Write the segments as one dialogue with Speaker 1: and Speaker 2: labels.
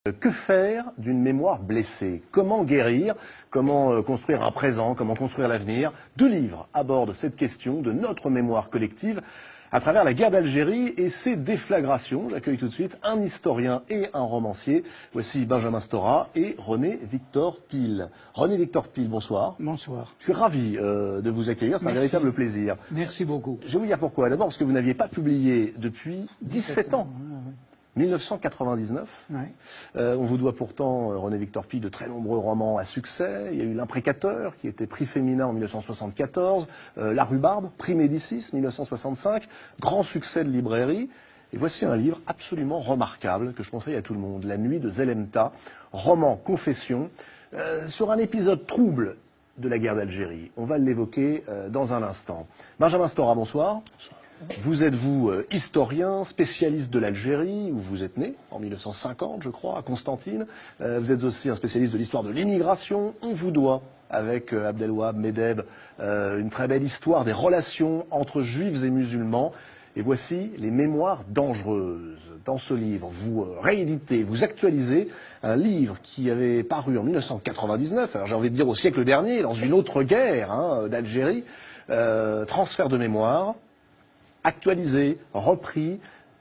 Speaker 1: Que faire d'une mémoire blessée? Comment guérir? Comment construire un présent? Comment construire l'avenir? Deux livres abordent cette question de notre mémoire collective à travers la guerre d'Algérie et ses déflagrations. J'accueille tout de suite un historien et un romancier. Voici Benjamin Stora et René Victor Pile. René Victor Pile, bonsoir.
Speaker 2: Bonsoir.
Speaker 1: Je suis ravi de vous accueillir, c'est un véritable plaisir.
Speaker 2: Merci beaucoup.
Speaker 1: Je vais vous dire pourquoi. D'abord parce que vous n'aviez pas publié depuis 17 ans. 1999.
Speaker 2: Ouais.
Speaker 1: On vous doit pourtant, René Victor Pile, de très nombreux romans à succès. Il y a eu L'Imprécateur, qui était prix féminin en 1974, La Rhubarbe, prix Médicis, 1965, grand succès de librairie. Et voici un livre absolument remarquable que je conseille à tout le monde, La Nuit de Zelemta, roman confession, sur un épisode trouble de la guerre d'Algérie. On va l'évoquer dans un instant. Benjamin Stora, bonsoir. Bonsoir. Vous êtes, vous, historien, spécialiste de l'Algérie, où vous êtes né, en 1950, je crois, à Constantine. Vous êtes aussi un spécialiste de l'histoire de l'immigration. On vous doit, avec Abdelwahab Medeb, une très belle histoire des relations entre juifs et musulmans. Et voici les mémoires dangereuses. Dans ce livre, vous rééditez, vous actualisez un livre qui avait paru en 1999, alors j'ai envie de dire au siècle dernier, dans une autre guerre d'Algérie, transfert de mémoire, actualisé, repris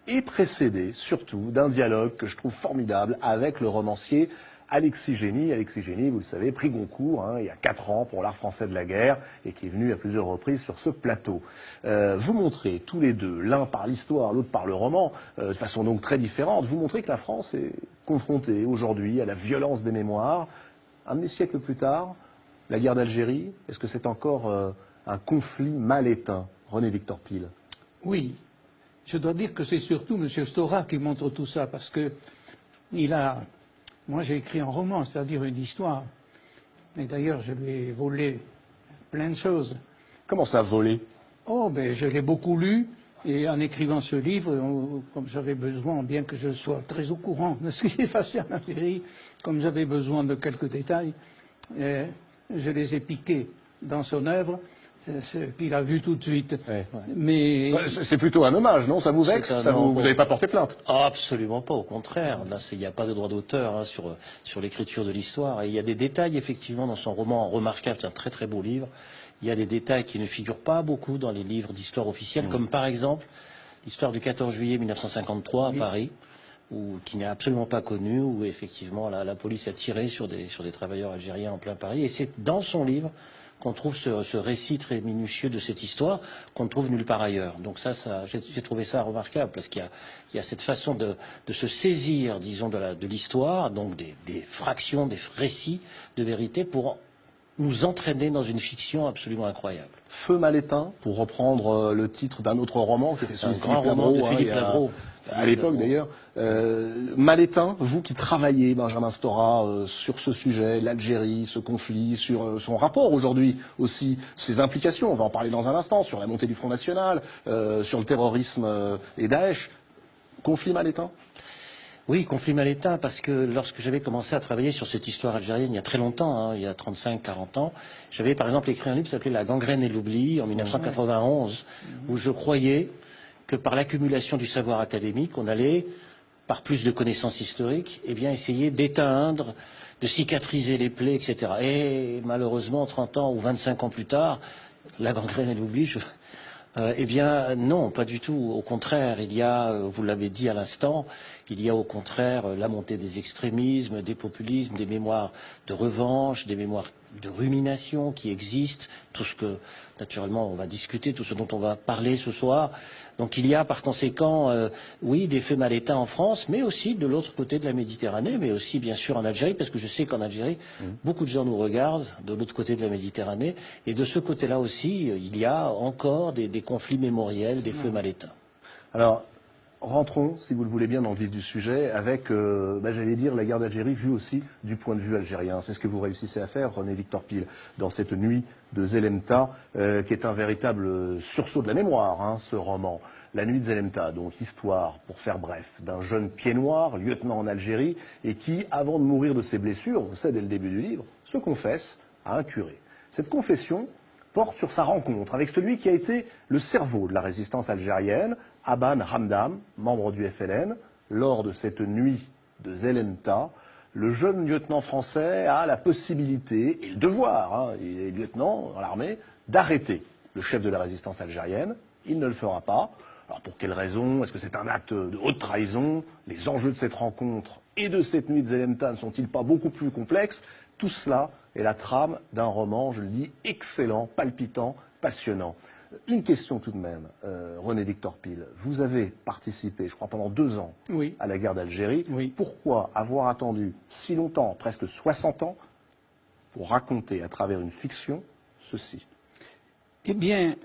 Speaker 1: et précédé surtout d'un dialogue que je trouve formidable avec le romancier Alexis Génie. Alexis Génie, vous le savez, prix Goncourt il y a 4 ans pour l'art français de la guerre et qui est venu à plusieurs reprises sur ce plateau. Vous montrez tous les deux, l'un par l'histoire, l'autre par le roman, de façon donc très différente, vous montrez que la France est confrontée aujourd'hui à la violence des mémoires. Un demi-siècle plus tard, la guerre d'Algérie, est-ce que c'est encore un conflit mal éteint? René Victor Pile.
Speaker 2: Oui, je dois dire que c'est surtout M. Stora qui montre tout ça, parce que moi j'ai écrit un roman, c'est-à-dire une histoire, et d'ailleurs je lui ai volé plein de choses.
Speaker 1: Comment ça, voler?
Speaker 2: Oh, ben je l'ai beaucoup lu, et en écrivant ce livre, comme j'avais besoin, bien que je sois très au courant de ce qui s'est passé en Algérie, comme j'avais besoin de quelques détails, je les ai piqués dans son œuvre. Ce qu'il a vu tout de suite.
Speaker 1: Ouais.
Speaker 2: Mais
Speaker 1: c'est plutôt un hommage, non? Ça vous vexe? Vous n'avez pas porté plainte?
Speaker 3: Absolument pas, au contraire. Là, il n'y a pas de droit d'auteur sur l'écriture de l'histoire. Et il y a des détails, effectivement, dans son roman remarquable, c'est un très très beau livre. Il y a des détails qui ne figurent pas beaucoup dans les livres d'histoire officielle, comme par exemple l'histoire du 14 juillet 1953 à Paris, qui n'est absolument pas connue, où effectivement la police a tiré sur des travailleurs algériens en plein Paris. Et c'est dans son livre qu'on trouve ce récit très minutieux de cette histoire qu'on ne trouve nulle part ailleurs. Donc j'ai trouvé ça remarquable, parce qu'il y a cette façon de se saisir, disons, de l'histoire, donc des fractions, des récits de vérité, pour nous entraîner dans une fiction absolument incroyable.
Speaker 1: Feu mal éteint, pour reprendre le titre d'un autre roman qui était celui
Speaker 3: de Philippe Labro.
Speaker 1: À l'époque d'ailleurs. Mal éteint, vous qui travaillez, Benjamin Stora, sur ce sujet, l'Algérie, ce conflit, sur son rapport aujourd'hui aussi, ses implications, on va en parler dans un instant, sur la montée du Front National, sur le terrorisme et Daesh. Conflit mal éteint?
Speaker 3: Oui, conflit mal éteint, parce que lorsque j'avais commencé à travailler sur cette histoire algérienne il y a très longtemps, il y a 35-40 ans, j'avais par exemple écrit un livre qui s'appelait La gangrène et l'oubli en 1991, où je croyais que par l'accumulation du savoir académique, on allait, par plus de connaissances historiques, essayer d'éteindre, de cicatriser les plaies, etc. Et malheureusement, 30 ans ou 25 ans plus tard, la gangrène et l'oubli, non, pas du tout. Au contraire, il y a, vous l'avez dit à l'instant, il y a au contraire la montée des extrémismes, des populismes, des mémoires de revanche, des mémoires de rumination qui existent, tout ce que, naturellement, on va discuter, tout ce dont on va parler ce soir. Donc il y a par conséquent, oui, des faits mal éteints en France, mais aussi de l'autre côté de la Méditerranée, mais aussi bien sûr en Algérie, parce que je sais qu'en Algérie, beaucoup de gens nous regardent de l'autre côté de la Méditerranée, et de ce côté-là aussi, il y a encore des conflits mémoriels, des faits mal éteints.
Speaker 1: Alors, rentrons, si vous le voulez bien, dans le vif du sujet, avec, j'allais dire, la guerre d'Algérie vue aussi du point de vue algérien. C'est ce que vous réussissez à faire, René Victor Pile, dans cette nuit de Zelemta, qui est un véritable sursaut de la mémoire, ce roman. La nuit de Zelemta, donc histoire, pour faire bref, d'un jeune pied noir, lieutenant en Algérie, et qui, avant de mourir de ses blessures, on le sait dès le début du livre, se confesse à un curé. Cette confession porte sur sa rencontre avec celui qui a été le cerveau de la résistance algérienne, Aban Hamdam, membre du FLN. Lors de cette nuit de Zelenta, le jeune lieutenant français a la possibilité et le devoir, hein, il est lieutenant dans l'armée, d'arrêter le chef de la résistance algérienne. Il ne le fera pas. Alors pour quelle raison? Est-ce que c'est un acte de haute trahison? Les enjeux de cette rencontre et de cette nuit de Zelenta ne sont-ils pas beaucoup plus complexes? Tout cela est la trame d'un roman, je le dis, excellent, palpitant, passionnant. Une question tout de même, René-Victor Pile. Vous avez participé, je crois, pendant 2 ans
Speaker 2: Oui.
Speaker 1: à la guerre d'Algérie.
Speaker 2: Oui.
Speaker 1: Pourquoi avoir attendu si longtemps, presque 60 ans, pour raconter à travers une fiction ceci?
Speaker 2: Eh bien,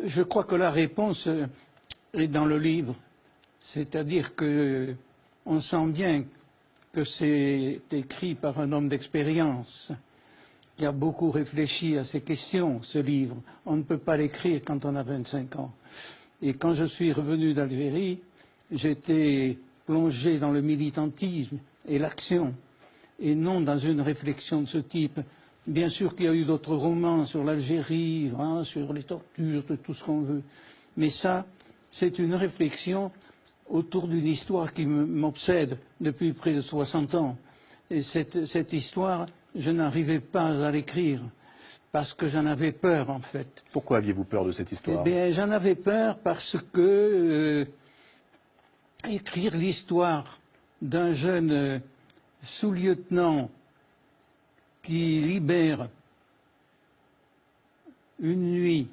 Speaker 2: je crois que la réponse est dans le livre. C'est-à-dire que on sent bien que c'est écrit par un homme d'expérience qui a beaucoup réfléchi à ces questions, ce livre. On ne peut pas l'écrire quand on a 25 ans. Et quand je suis revenu d'Algérie, j'étais plongé dans le militantisme et l'action, et non dans une réflexion de ce type. Bien sûr qu'il y a eu d'autres romans sur l'Algérie, hein, sur les tortures, de tout ce qu'on veut. Mais ça, c'est une réflexion autour d'une histoire qui m'obsède depuis près de 60 ans. Et cette histoire, je n'arrivais pas à l'écrire, parce que j'en avais peur, en fait.
Speaker 1: Pourquoi aviez-vous peur de cette histoire?
Speaker 2: Eh bien, j'en avais peur parce que écrire l'histoire d'un jeune sous-lieutenant qui libère une nuit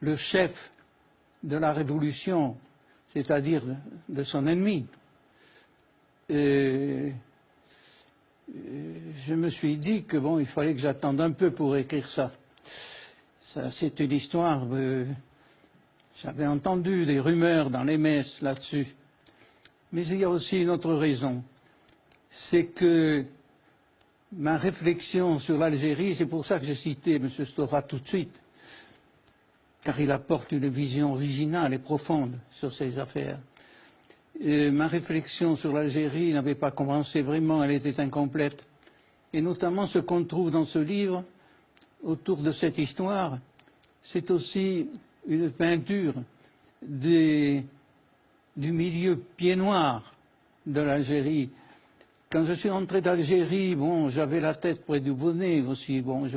Speaker 2: le chef de la révolution, c'est-à-dire de son ennemi, je me suis dit que bon, il fallait que j'attende un peu pour écrire ça. Ça, c'est une histoire. J'avais entendu des rumeurs dans les messes là-dessus. Mais il y a aussi une autre raison. C'est que ma réflexion sur l'Algérie, c'est pour ça que j'ai cité M. Stora tout de suite, car il apporte une vision originale et profonde sur ces affaires. Ma réflexion sur l'Algérie n'avait pas commencé vraiment, elle était incomplète. Et notamment ce qu'on trouve dans ce livre, autour de cette histoire, c'est aussi une peinture du milieu pied noir de l'Algérie. Quand je suis rentré d'Algérie, bon, j'avais la tête près du bonnet aussi, bon,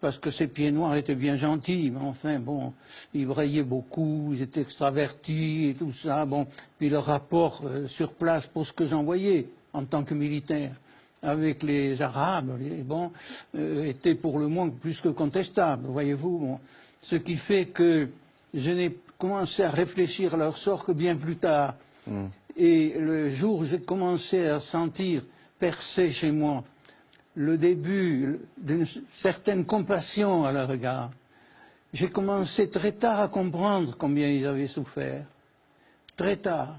Speaker 2: parce que ces pieds noirs étaient bien gentils, mais enfin, bon, ils braillaient beaucoup, ils étaient extravertis et tout ça, bon, puis le rapport sur place, pour ce que j'en voyais en tant que militaire, avec les Arabes, était pour le moins plus que contestable, voyez-vous, bon. Ce qui fait que je n'ai commencé à réfléchir à leur sort que bien plus tard. Et le jour où j'ai commencé à sentir percer chez moi le début d'une certaine compassion à leur égard, j'ai commencé très tard à comprendre combien ils avaient souffert. Très tard.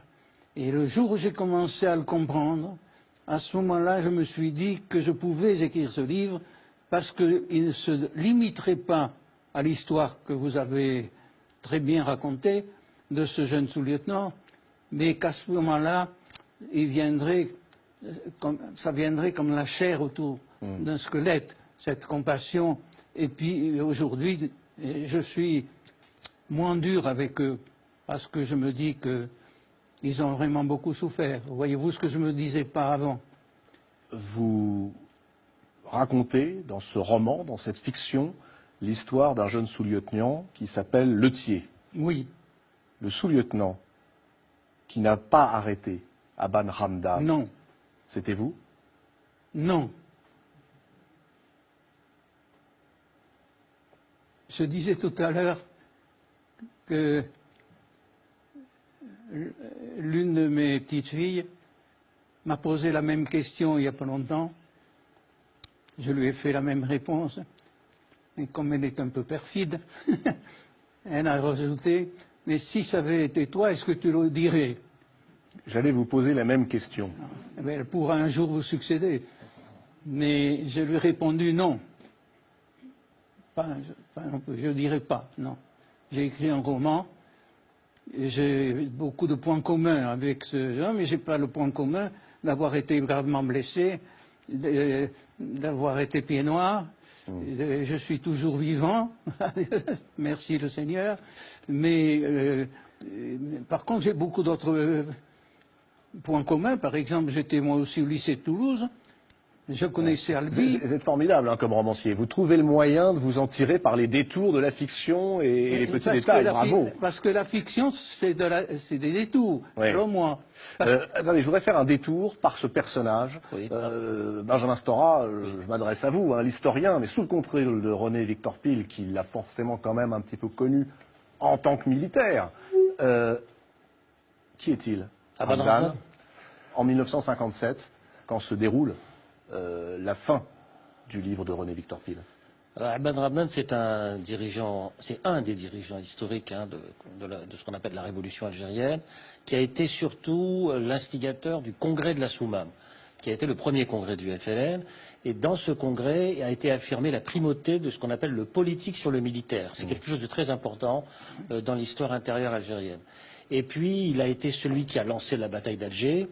Speaker 2: Et le jour où j'ai commencé à le comprendre, à ce moment-là, je me suis dit que je pouvais écrire ce livre parce qu'il ne se limiterait pas à l'histoire que vous avez très bien racontée de ce jeune sous-lieutenant, mais qu'à ce moment-là, ça viendrait comme la chair autour d'un squelette, cette compassion. Et puis aujourd'hui, je suis moins dur avec eux, parce que je me dis qu'ils ont vraiment beaucoup souffert. Voyez-vous ce que je ne me disais pas avant.
Speaker 1: Vous racontez dans ce roman, dans cette fiction, l'histoire d'un jeune sous-lieutenant qui s'appelle Letier.
Speaker 2: Oui.
Speaker 1: Le sous-lieutenant qui n'a pas arrêté Aban Hamdan.
Speaker 2: Non.
Speaker 1: C'était vous?
Speaker 2: Non. Je disais tout à l'heure que l'une de mes petites filles m'a posé la même question il n'y a pas longtemps. Je lui ai fait la même réponse. Et comme elle est un peu perfide, elle a rajouté « Mais si ça avait été toi, est-ce que tu le dirais ?»
Speaker 1: J'allais vous poser la même question.
Speaker 2: Elle pourra un jour vous succéder. Mais je lui ai répondu non. Je ne dirais pas, non. J'ai écrit un roman, j'ai beaucoup de points communs avec ce homme, mais je n'ai pas le point commun d'avoir été gravement blessé, d'avoir été pied noir. Je suis toujours vivant, merci le Seigneur, mais par contre j'ai beaucoup d'autres points communs. Par exemple, j'étais moi aussi au lycée de Toulouse. Je connaissais Albi.
Speaker 1: Vous êtes formidable comme romancier. Vous trouvez le moyen de vous en tirer par les détours de la fiction et les petits détails. Bravo.
Speaker 2: Parce que la fiction, c'est des détours,
Speaker 1: Oui.
Speaker 2: selon moi.
Speaker 1: Attendez, je voudrais faire un détour par ce personnage.
Speaker 3: Oui.
Speaker 1: Benjamin Stora, je m'adresse à vous, l'historien, mais sous le contrôle de René Victor Pile, qui l'a forcément quand même un petit peu connu en tant que militaire. Qui est-il?
Speaker 3: Abad
Speaker 1: Ramdan,
Speaker 3: Rahman.
Speaker 1: en 1957, quand se déroule la fin du livre de René Victor Pile.
Speaker 3: Alors, Abad Rahman, c'est un des dirigeants historiques de ce qu'on appelle la révolution algérienne, qui a été surtout l'instigateur du congrès de la Soumam, qui a été le premier congrès du FLN. Et dans ce congrès a été affirmée la primauté de ce qu'on appelle le politique sur le militaire. C'est quelque chose de très important dans l'histoire intérieure algérienne. Et puis, il a été celui qui a lancé la bataille d'Alger.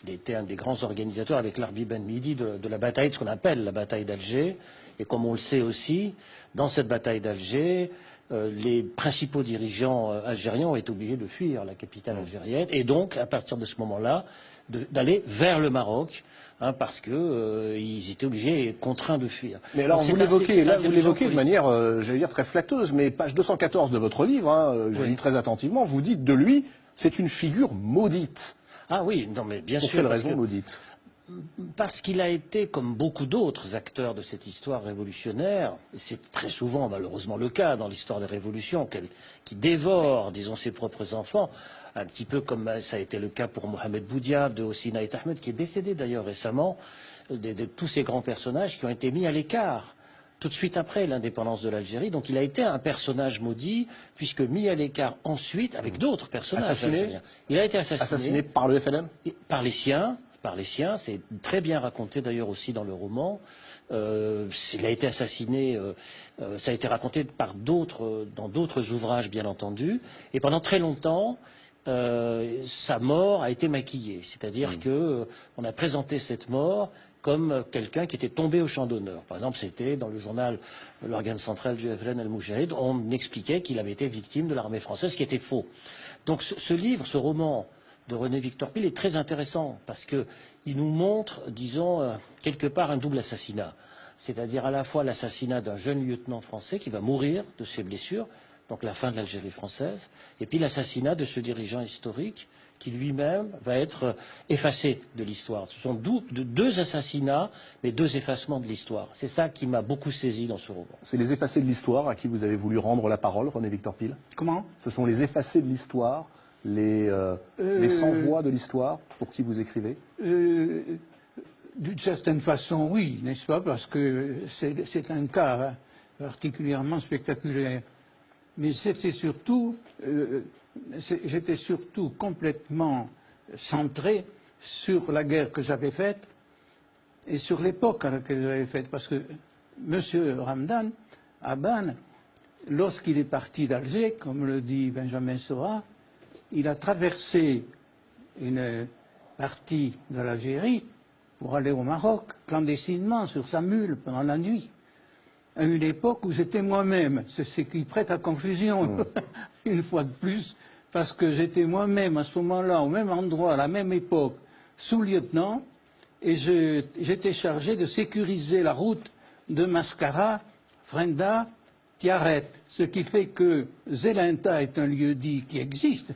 Speaker 3: Il était un des grands organisateurs avec l'Arbi Ben Midi de la bataille, de ce qu'on appelle la bataille d'Alger. Et comme on le sait aussi, dans cette bataille d'Alger, les principaux dirigeants algériens ont été obligés de fuir la capitale algérienne. Et donc, à partir de ce moment-là, d'aller vers le Maroc, parce qu'ils étaient obligés et contraints de fuir.
Speaker 1: Mais alors,
Speaker 3: Donc,
Speaker 1: vous l'évoquez de
Speaker 3: politique.
Speaker 1: manière, j'allais dire, très flatteuse, mais page 214 de votre livre, j'ai lu très attentivement, vous dites de lui, c'est une figure maudite.
Speaker 3: Ah oui, non mais bien
Speaker 1: Pour
Speaker 3: sûr.
Speaker 1: quelle raison maudite?
Speaker 3: Parce qu'il a été, comme beaucoup d'autres acteurs de cette histoire révolutionnaire, et c'est très souvent malheureusement le cas dans l'histoire des révolutions, qui dévore, disons, ses propres enfants, un petit peu comme ça a été le cas pour Mohamed Boudiaf, de Hosni Ait Ahmed, qui est décédé d'ailleurs récemment, de tous ces grands personnages qui ont été mis à l'écart tout de suite après l'indépendance de l'Algérie. Donc il a été un personnage maudit, puisque mis à l'écart ensuite avec d'autres personnages algériens. Il a été
Speaker 1: Assassiné par le FLN?
Speaker 3: Par les siens. C'est très bien raconté d'ailleurs aussi dans le roman. Il a été assassiné, ça a été raconté par dans d'autres ouvrages bien entendu. Et pendant très longtemps, sa mort a été maquillée. C'est-à-dire que on a présenté cette mort comme quelqu'un qui était tombé au champ d'honneur. Par exemple, c'était dans le journal, l'organe central du FLN El Moujahid, on expliquait qu'il avait été victime de l'armée française, ce qui était faux. Donc ce livre, ce roman de René Victor Pile est très intéressant parce que il nous montre, disons, quelque part un double assassinat. C'est-à-dire à la fois l'assassinat d'un jeune lieutenant français qui va mourir de ses blessures, donc la fin de l'Algérie française, et puis l'assassinat de ce dirigeant historique qui lui-même va être effacé de l'histoire. Ce sont deux assassinats, mais deux effacements de l'histoire. C'est ça qui m'a beaucoup saisi dans ce roman.
Speaker 1: C'est les effacés de l'histoire à qui vous avez voulu rendre la parole, René Victor Pile?
Speaker 2: Comment?
Speaker 1: Ce sont les effacés de l'histoire, les sans-voix de l'histoire pour qui vous écrivez?
Speaker 2: D'une certaine façon, oui, n'est-ce pas? Parce que c'est un cas particulièrement spectaculaire. Mais j'étais surtout complètement centré sur la guerre que j'avais faite et sur l'époque à laquelle j'avais faite. Parce que M. Ramdan, Abban, lorsqu'il est parti d'Alger, comme le dit Benjamin Stora, il a traversé une partie de l'Algérie pour aller au Maroc, clandestinement, sur sa mule, pendant la nuit. À une époque où j'étais moi-même, c'est ce qui prête à confusion, une fois de plus, parce que j'étais moi-même à ce moment-là, au même endroit, à la même époque, sous-lieutenant, et j'étais chargé de sécuriser la route de Mascara, Frenda, Tiaret, ce qui fait que Zelenta est un lieu-dit qui existe,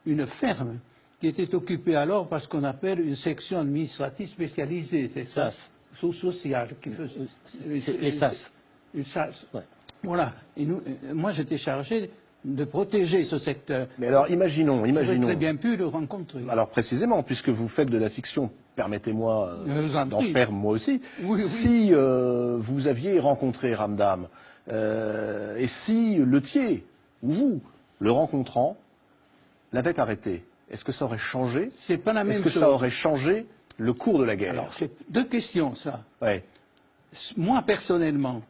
Speaker 2: une ferme, qui était occupée alors par ce qu'on appelle une section administrative spécialisée, c'est ça, sociale, qui faisait
Speaker 3: les SAS.
Speaker 2: Une SAS.
Speaker 3: Ouais.
Speaker 2: Voilà. Et moi, j'étais chargé de protéger ce secteur.
Speaker 1: Mais alors, imaginons.
Speaker 2: J'aurais très bien pu le rencontrer.
Speaker 1: Alors, précisément, puisque vous faites de la fiction, permettez-moi d'en faire moi aussi.
Speaker 2: Oui,
Speaker 1: si vous aviez rencontré Ramdam, et si Letier, ou vous, le rencontrant, l'avait arrêté, est-ce que ça aurait changé?
Speaker 2: C'est pas la même chose.
Speaker 1: Est-ce que ça aurait changé le cours de la guerre?
Speaker 2: Alors, c'est deux questions, ça.
Speaker 1: Ouais.
Speaker 2: Moi, personnellement,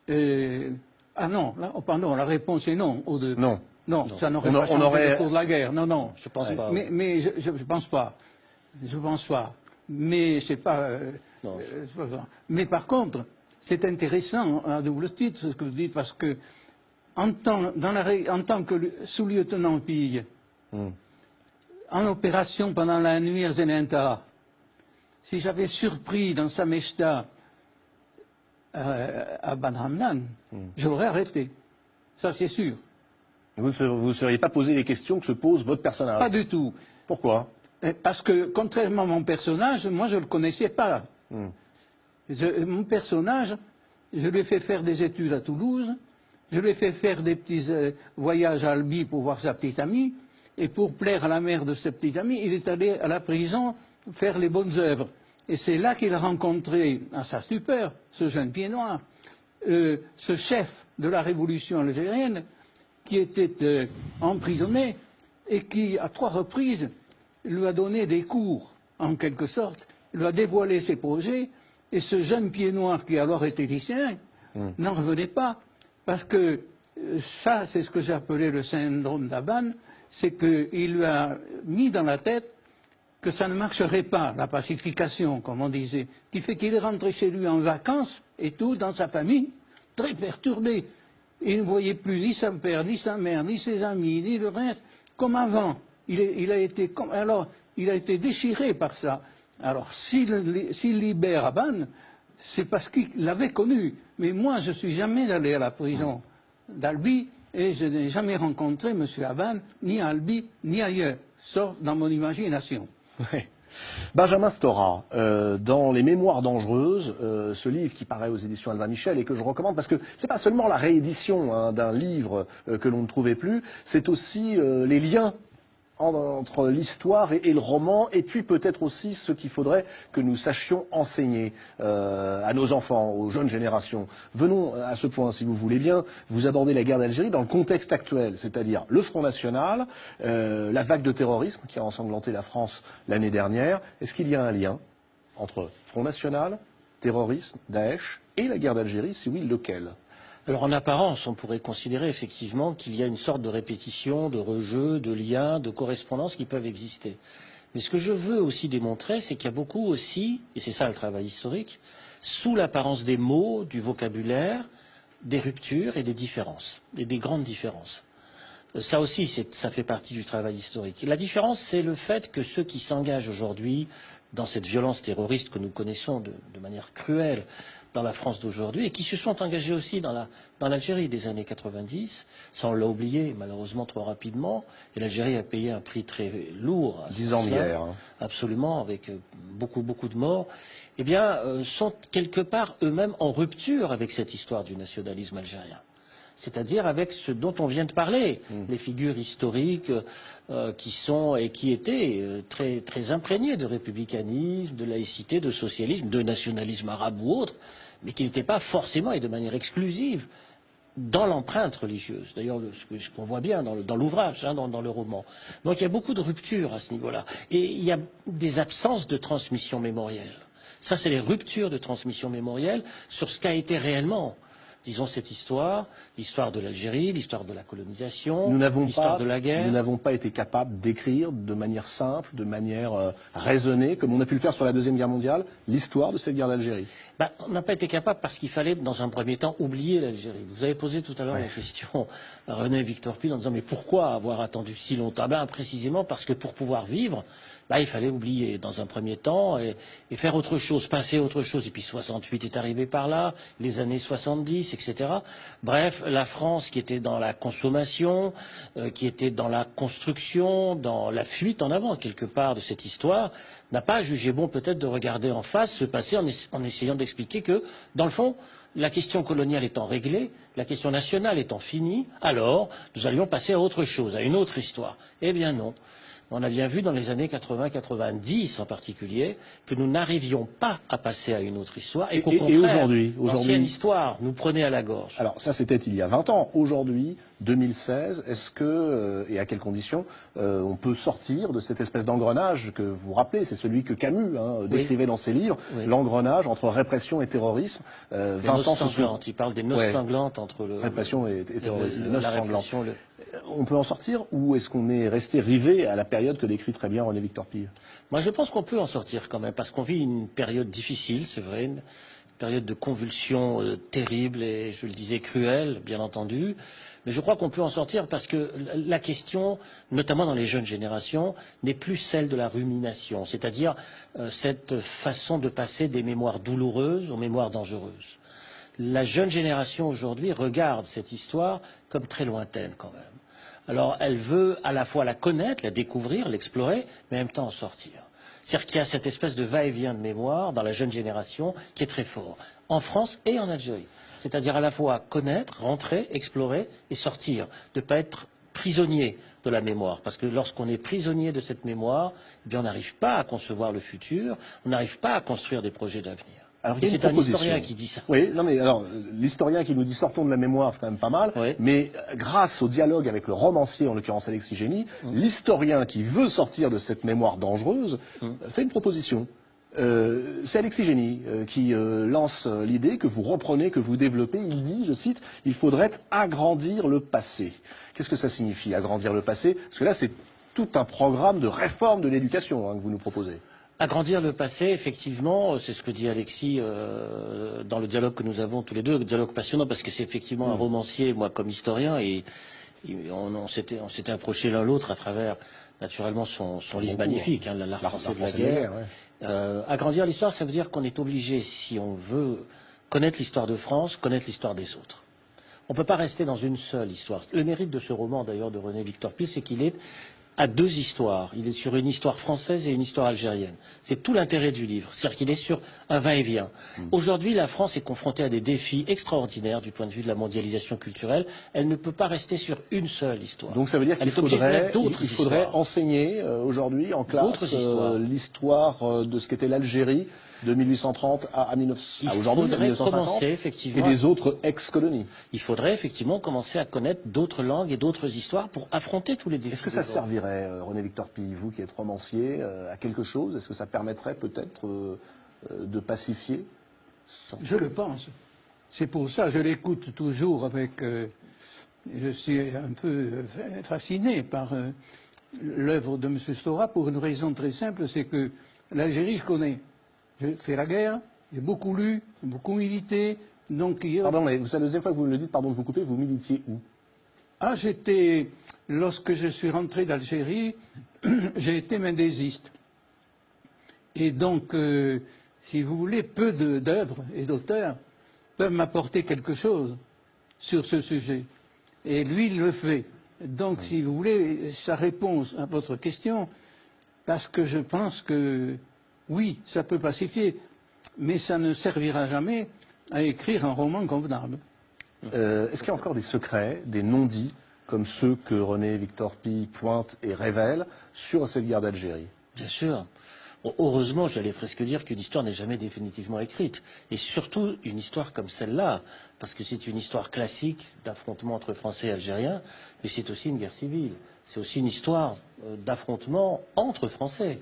Speaker 2: ah non, là, oh, pardon, la réponse est non aux deux.
Speaker 1: Non.
Speaker 2: Non, ça n'aurait pas changé le cours de la guerre. Non, non.
Speaker 3: Je pense pas.
Speaker 2: Mais je pense pas. Je pense pas. Mais c'est pas.
Speaker 3: Non,
Speaker 2: mais par contre, c'est intéressant à double titre ce que vous dites parce que en tant que sous-lieutenant Pille, en opération pendant la nuit à Zenenta, si j'avais surpris dans Sameshta à Ban Hamdan, j'aurais arrêté. Ça, c'est sûr.
Speaker 1: Vous ne seriez pas posé les questions que se pose votre personnage?
Speaker 2: Pas du tout.
Speaker 1: Pourquoi?
Speaker 2: Parce que, contrairement à mon personnage, moi, je ne le connaissais pas. Mon personnage, je lui ai fait faire des études à Toulouse, je lui ai fait faire des petits voyages à Albi pour voir sa petite amie, et pour plaire à la mère de cette petite amie, il est allé à la prison faire les bonnes œuvres. Et c'est là qu'il a rencontré, à sa stupeur, ce jeune pied noir, ce chef de la révolution algérienne, qui était emprisonné et qui, à 3 reprises, lui a donné des cours, en quelque sorte, lui a dévoilé ses projets, et ce jeune pied noir qui alors était lycéen n'en revenait pas. Parce que ça, c'est ce que j'ai appelé le syndrome d'Aban, c'est qu'il lui a mis dans la tête que ça ne marcherait pas, la pacification, comme on disait, qui fait qu'il est rentré chez lui en vacances, et tout, dans sa famille, très perturbé. Il ne voyait plus ni son père, ni sa mère, ni ses amis, ni le reste, comme avant. Il a été déchiré par ça. Alors, s'il libère Aban, c'est parce qu'il l'avait connu. Mais moi, je ne suis jamais allé à la prison d'Albi et je n'ai jamais rencontré M. Aban, ni à Albi, ni ailleurs, sauf dans mon imagination.
Speaker 1: Ouais. Benjamin Stora, dans Les Mémoires dangereuses, ce livre qui paraît aux éditions Albin Michel et que je recommande parce que c'est pas seulement la réédition d'un livre que l'on ne trouvait plus, c'est aussi les liens entre l'histoire et le roman, et puis peut-être aussi ce qu'il faudrait que nous sachions enseigner à nos enfants, aux jeunes générations. Venons à ce point, si vous voulez bien, vous abordez la guerre d'Algérie dans le contexte actuel, c'est-à-dire le Front National, la vague de terrorisme qui a ensanglanté la France l'année dernière. Est-ce qu'il y a un lien entre Front National, terrorisme, Daesh et la guerre d'Algérie? Si oui, lequel?
Speaker 3: Alors en apparence, on pourrait considérer effectivement qu'il y a une sorte de répétition, de rejeu, de liens, de correspondances qui peuvent exister. Mais ce que je veux aussi démontrer, c'est qu'il y a beaucoup aussi, et c'est ça le travail historique, sous l'apparence des mots, du vocabulaire, des ruptures et des différences, et des grandes différences. Ça aussi, ça fait partie du travail historique. La différence, c'est le fait que ceux qui s'engagent aujourd'hui dans cette violence terroriste que nous connaissons de manière cruelle dans la France d'aujourd'hui et qui se sont engagés aussi dans l'Algérie des années 90, ça on l'a oublié malheureusement trop rapidement, et l'Algérie a payé un prix très lourd.
Speaker 1: 10 ans de guerre. Hein.
Speaker 3: Absolument, avec beaucoup de morts, eh bien, sont quelque part eux-mêmes en rupture avec cette histoire du nationalisme algérien. C'est-à-dire avec ce dont on vient de parler, les figures historiques qui sont et qui étaient très imprégnées de républicanisme, de laïcité, de socialisme, de nationalisme arabe ou autre, mais qui n'étaient pas forcément et de manière exclusive dans l'empreinte religieuse. D'ailleurs, ce qu'on voit bien dans l'ouvrage, hein, dans le roman. Donc il y a beaucoup de ruptures à ce niveau-là. Et il y a des absences de transmission mémorielle. Ça, c'est les ruptures de transmission mémorielle sur ce qu'a été réellement, disons, cette histoire, l'histoire de l'Algérie, l'histoire de la colonisation, l'histoire de la guerre.
Speaker 1: Nous n'avons pas été capables d'écrire de manière simple, de manière raisonnée, comme on a pu le faire sur la Deuxième Guerre mondiale, l'histoire de cette guerre d'Algérie.
Speaker 3: Ben, on n'a pas été capable parce qu'il fallait, dans un premier temps, oublier l'Algérie. Vous avez posé tout à l'heure la question à René Victor Pile en disant « Mais pourquoi avoir attendu si longtemps ?» Ben, précisément parce que pour pouvoir vivre, ben, il fallait oublier dans un premier temps et faire autre chose, passer à autre chose. Et puis 68 est arrivé par là, les années 70, etc. Bref, la France qui était dans la consommation, qui était dans la construction, dans la fuite en avant, quelque part, de cette histoire, n'a pas jugé bon peut-être de regarder en face ce passé en essayant d'expliquer que, dans le fond, la question coloniale étant réglée, la question nationale étant finie, alors nous allions passer à autre chose, à une autre histoire. Eh bien non. On a bien vu dans les années 80-90 en particulier que nous n'arrivions pas à passer à une autre histoire et qu'au contraire, l'ancienne histoire nous prenait à la gorge.
Speaker 1: Alors ça c'était il y a 20 ans. Aujourd'hui, 2016, est-ce que, et à quelles conditions, on peut sortir de cette espèce d'engrenage que vous rappelez, c'est celui que Camus décrivait dans ses livres, l'engrenage entre répression et terrorisme.
Speaker 3: 20 ans sanglantes, il parle des noces sanglantes entre
Speaker 1: répression et terrorisme, les noces sanglantes. On peut en sortir ou est-ce qu'on est resté rivé à la période que décrit très bien René Victor Pille?
Speaker 3: Moi je pense qu'on peut en sortir quand même parce qu'on vit une période difficile, c'est vrai, période de convulsions terribles et, je le disais, cruelles, bien entendu. Mais je crois qu'on peut en sortir parce que la question, notamment dans les jeunes générations, n'est plus celle de la rumination, c'est-à-dire cette façon de passer des mémoires douloureuses aux mémoires dangereuses. La jeune génération aujourd'hui regarde cette histoire comme très lointaine quand même. Alors elle veut à la fois la connaître, la découvrir, l'explorer, mais en même temps en sortir. C'est-à-dire qu'il y a cette espèce de va-et-vient de mémoire dans la jeune génération qui est très fort, en France et en Algérie. C'est-à-dire à la fois connaître, rentrer, explorer et sortir, de ne pas être prisonnier de la mémoire. Parce que lorsqu'on est prisonnier de cette mémoire, eh bien, on n'arrive pas à concevoir le futur, on n'arrive pas à construire des projets d'avenir.
Speaker 1: Alors,
Speaker 3: Et c'est un historien qui dit ça.
Speaker 1: Oui, non mais alors, l'historien qui nous dit sortons de la mémoire, c'est quand même pas mal.
Speaker 3: Oui.
Speaker 1: Mais grâce au dialogue avec le romancier, en l'occurrence Alexis Génie, l'historien qui veut sortir de cette mémoire dangereuse fait une proposition. C'est Alexis Génie qui lance l'idée que vous reprenez, que vous développez. Il dit, je cite, il faudrait agrandir le passé. Qu'est-ce que ça signifie, agrandir le passé? Parce que là, c'est tout un programme de réforme de l'éducation que vous nous proposez.
Speaker 3: Agrandir le passé, effectivement, c'est ce que dit Alexis dans le dialogue que nous avons tous les deux, le dialogue passionnant, parce que c'est effectivement un romancier, moi comme historien, et on s'était approchés l'un l'autre à travers, naturellement, son livre magnifique, L'art français de la guerre. Agrandir l'histoire, ça veut dire qu'on est obligé, si on veut connaître l'histoire de France, connaître l'histoire des autres. On ne peut pas rester dans une seule histoire. Le mérite de ce roman, d'ailleurs, de René Victor Py, c'est qu'il est à deux histoires. Il est sur une histoire française et une histoire algérienne. C'est tout l'intérêt du livre. C'est-à-dire qu'il est sur un va-et-vient. Aujourd'hui, la France est confrontée à des défis extraordinaires du point de vue de la mondialisation culturelle. Elle ne peut pas rester sur une seule histoire.
Speaker 1: Donc ça veut dire qu'il faudrait enseigner aujourd'hui en classe l'histoire de ce qu'était l'Algérie de 1830 à aujourd'hui, à 1950, et des autres ex-colonies.
Speaker 3: Il faudrait effectivement commencer à connaître d'autres langues et d'autres histoires pour affronter tous les défis.
Speaker 1: Est-ce que ça servirait, René Victor Py, vous qui êtes romancier, à quelque chose? Est-ce que ça permettrait peut-être de pacifier?
Speaker 2: Je le pense. C'est pour ça que je l'écoute toujours avec... je suis un peu fasciné par l'œuvre de M. Stora pour une raison très simple, c'est que l'Algérie, je connais. J'ai fait la guerre, j'ai beaucoup lu, beaucoup milité. Donc,
Speaker 1: pardon, mais c'est la deuxième fois que vous me le dites, pardon de vous couper, vous militiez où?
Speaker 2: Ah, lorsque je suis rentré d'Algérie, j'ai été mendésiste. Et donc, si vous voulez, peu d'œuvres et d'auteurs peuvent m'apporter quelque chose sur ce sujet. Et lui, il le fait. Donc, si vous voulez, sa réponse à votre question, parce que je pense que, oui, ça peut pacifier, mais ça ne servira jamais à écrire un roman convenable.
Speaker 1: Est-ce qu'il y a encore des secrets, des non-dits, comme ceux que René Victor Py pointe et révèle sur cette guerre d'Algérie?
Speaker 3: Bien sûr. Bon, heureusement, j'allais presque dire qu'une histoire n'est jamais définitivement écrite. Et surtout une histoire comme celle-là, parce que c'est une histoire classique d'affrontement entre Français et Algériens, mais c'est aussi une guerre civile. C'est aussi une histoire d'affrontement entre Français.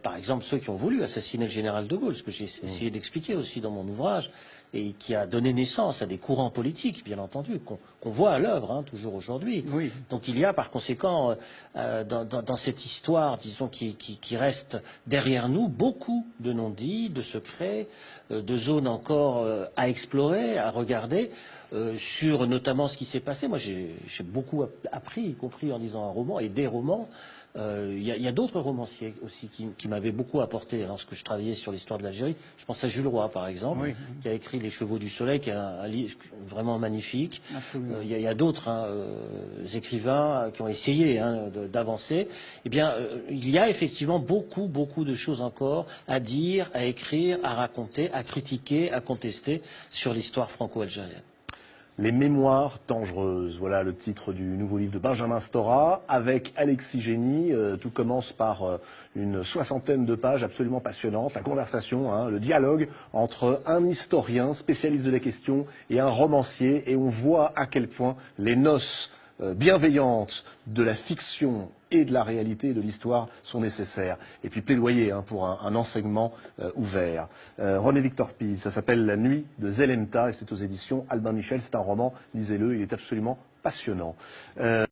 Speaker 3: Par exemple, ceux qui ont voulu assassiner le général de Gaulle, ce que j'ai essayé d'expliquer aussi dans mon ouvrage, et qui a donné naissance à des courants politiques, bien entendu, qu'on voit à l'œuvre, toujours aujourd'hui.
Speaker 2: Oui.
Speaker 3: Donc il y a par conséquent, dans cette histoire, disons, qui reste derrière nous, beaucoup de non-dits, de secrets, de zones encore à explorer, à regarder, sur notamment ce qui s'est passé. Moi, j'ai beaucoup appris, y compris en lisant un roman, et des romans. Il y a d'autres romanciers aussi qui m'avaient beaucoup apporté lorsque je travaillais sur l'histoire de l'Algérie. Je pense à Jules Roy, par exemple, qui a écrit Les Chevaux du Soleil, qui est un livre vraiment magnifique. Il y a d'autres écrivains qui ont essayé d'avancer. Eh bien, il y a effectivement beaucoup de choses encore à dire, à écrire, à raconter, à critiquer, à contester sur l'histoire franco-algérienne.
Speaker 1: Les mémoires dangereuses, voilà le titre du nouveau livre de Benjamin Stora, avec Alexis Génie. Tout commence par une soixantaine de pages absolument passionnantes, la conversation, le dialogue entre un historien spécialiste de la question et un romancier, et on voit à quel point les noces bienveillantes de la fiction et de la réalité et de l'histoire sont nécessaires. Et puis plaidoyer pour un enseignement ouvert. René Victor Py, ça s'appelle La nuit de Zelenta et c'est aux éditions Albin Michel. C'est un roman, lisez-le, il est absolument passionnant.